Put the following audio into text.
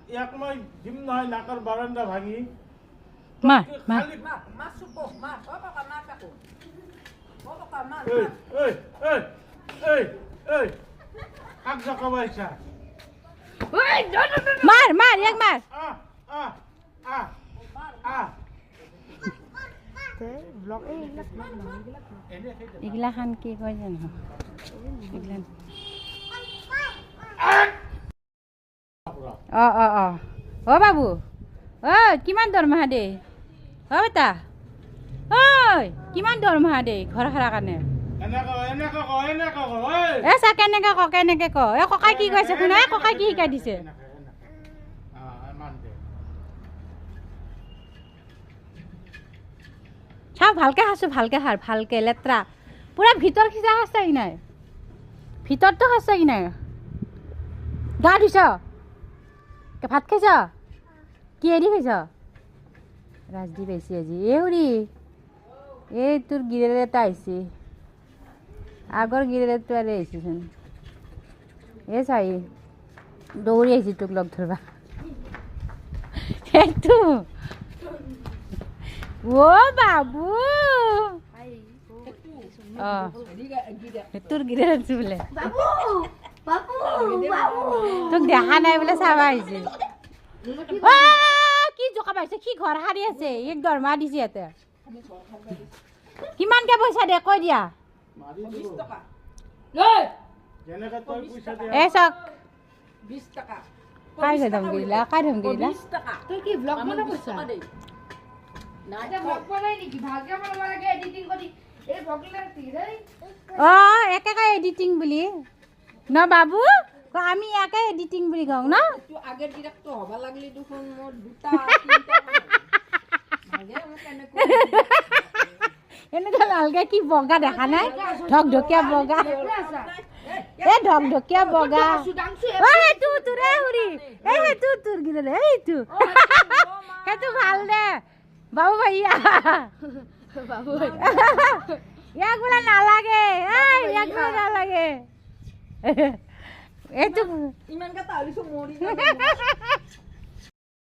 ইয়াক মই দিম নহয় নাকৰ বাৰান্দা ভাঙি মাৰ মাৰ কাক জকাবাইছা মাৰ মাৰ ইয়াক মাৰ এইগিলা খান কি কয় জানো এইগিলা অ বাবু কিমান দৰমহা দে বেটা ঐ কিমান দৰমহা দে ঘৰ সাৰা কাৰণে এ চা কেনেকে ক এ ককাই কি কৈছে শুনা ককাই কি শিকাই দিছে চাও ভালকে খাইছো ভালকে সাৰ ভালকে লেতেৰা পুৰা ভিতৰ খিচা খাইছা কি নাই ভিতৰতো খাইছা কি নাই গা ধুইছ ভাত খাইছ কিহেদি খাইছ ৰাজদি পাইছে আজি হৰি এই তোৰ গিৰেৰ এটা আহিছে আগৰ গিৰেৰটো আৰু আহিছেচোন এই চাই দৌৰি আহিছে তোক লগ ধৰবা সেইটো ও বাবু তোৰ গিৰেৰ আছো বোলে তোক দেখা নাই বোলে চাবা আহিছে কি জোকা পাইছে কি ঘৰ সাৰি আছে এক দৰমহা দিছে ইয়াতে কিমানকে পইচা দে কৈ দিয়া এ চক 20 টাকা কাই ধমকিলা তই কি ব্লগ বনাব কৈছা না এটা ব্লগ বনাই নেকি ভালকে বনাব লাগে এডিটিং কৰি এই ব্লগলা তিৰাই একা এডিটিং বুলি ন বাবু আমি একা এডিটিং বুলি কওঁ না তো আগের ডিরেক্ট তো হবা লাগলি দুখন মোর দুটা তিনটা আগে আমি কেন এনেকা লালগা কি বগা দেখা নাই ঢকঢকিয়া বগা এ ঢকঢকিয়া বগা ওই তু রে হুরি এই তোর গিলে এই তু হেতু ভাল দে বাবু ভাইয়া বাবু ইয়াক বলা নালাগে এই ইয়াক বলা নালাগে এইটো ইমান কথা হলিছো মৰি